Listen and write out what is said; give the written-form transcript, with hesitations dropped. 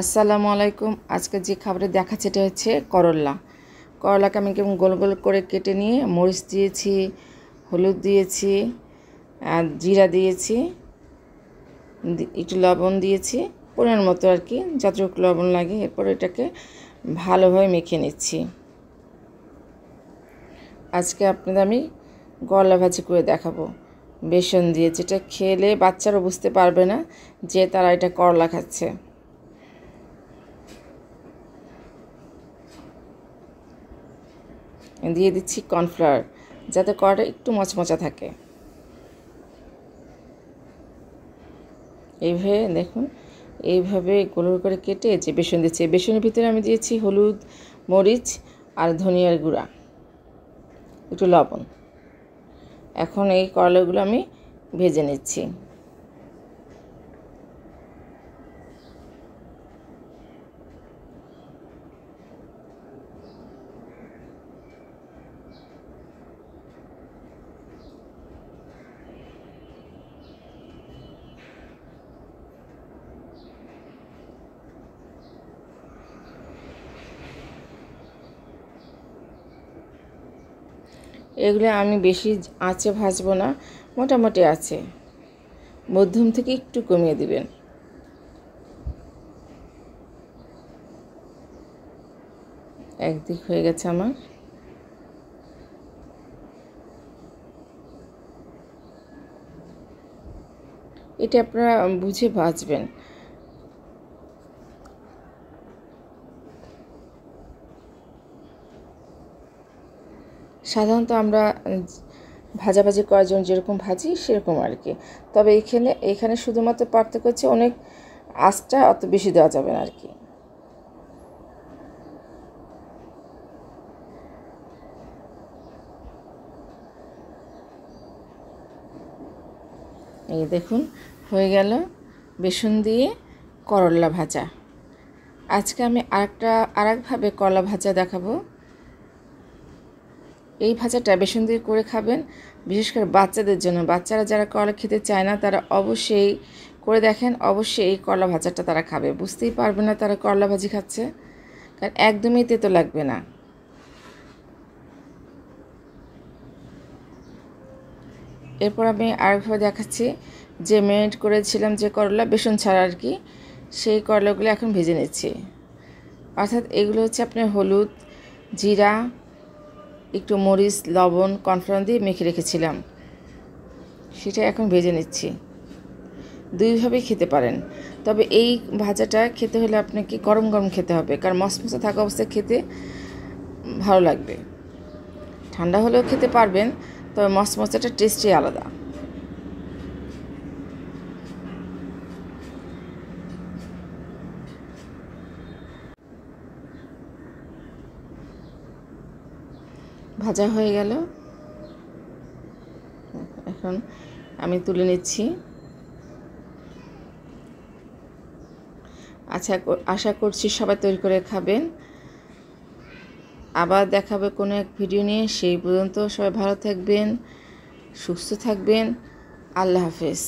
আসসালামু আলাইকুম। আজকে যে খাবারে দেখাচ্ছে এটা হচ্ছে করলা। করলাকে আমি কেমন গোল গোল করে কেটে নিয়ে মরিচ দিয়েছি, হলুদ দিয়েছি, আর জিরা দিয়েছি, একটু লবণ দিয়েছি পরিমাণ মতো আর কি, যতটুকু লবণ লাগে। এরপর এটাকে ভালোভাবে মেখে নিচ্ছি। আজকে আপনাদের আমি করলা ভাজি করে দেখাবো বেসন দিয়ে, যেটা খেলে বাচ্চারা বুঝতে পারবে না যে তারা এটা করলা খাচ্ছে। দিয়ে দিচ্ছি কর্নফ্লাওয়ার, যাতে কড়াটা একটু মচমচা থাকে। এইভাবে দেখুন, এইভাবে গোল করে কেটে যে বেসন দিচ্ছি, বেসনের ভিতরে আমি দিয়েছি হলুদ, মরিচ আর ধনিয়ার গুঁড়া, একটু লবণ। এখন এই করলাগুলো আমি ভেজে নিচ্ছি। এগুলো আমি বেশি আঁচে ভাজবো না, মোটামুটি আছে, মধ্যম থেকে একটু কমিয়ে দিবেন। একদিক হয়ে গেছে আমার। এটা আপনারা বুঝে ভাজবেন। সাধারণত আমরা ভাজাভাজি করার জন্য যেরকম ভাজি সেরকম আর কি, তবে এখানে শুধুমাত্র পার্থক্য হচ্ছে অনেক আঁচটা অত বেশি দেওয়া যাবে না আর কি। এই দেখুন, হয়ে গেল বেসন দিয়ে করলা ভাজা। আজকে আমি আরেকভাবে করলা ভাজা দেখাবো। এই ভাজাটা বেসন দিয়ে করে খাবেন, বিশেষ করে বাচ্চাদের জন্য। বাচ্চারা যারা করলা খেতে চায় না তারা অবশ্যই করে দেখেন, অবশ্যই এই করলা ভাজাটা তারা খাবে, বুঝতেই পারবে না তারা করলা ভাজি খাচ্ছে, কারণ একদমই তেতো লাগবে না। এরপর আমি আরেকভাবে দেখাচ্ছি, যে ম্যারিনেট করেছিলাম যে করলা বেসন ছাড়া আর কি, সেই করলাগুলো এখন ভেজে নিচ্ছি। অর্থাৎ এগুলো হচ্ছে আপনার হলুদ, জিরা, একটু মরিচ, লবণ, কর্নফ্লাওয়ার দিয়ে মেখে রেখেছিলাম, সেটা এখন ভেজে নিচ্ছি। দুইভাবেই খেতে পারেন, তবে এই ভাজাটা খেতে হলে আপনাকে গরম গরম খেতে হবে, কারণ মশমশে থাকা অবস্থায় খেতে ভালো লাগবে। ঠান্ডা হলেও খেতে পারবেন, তবে মশমশাটা টেস্টই আলাদা। ভাজা হয়ে গেল, এখন আমি তুলে নিচ্ছি। আশা করছি সবাই তৈরি করে খাবেন। আবার দেখাবে কোনো এক ভিডিও নিয়ে। সেই পর্যন্ত সবাই ভালো থাকবেন, সুস্থ থাকবেন। আল্লাহ হাফেজ।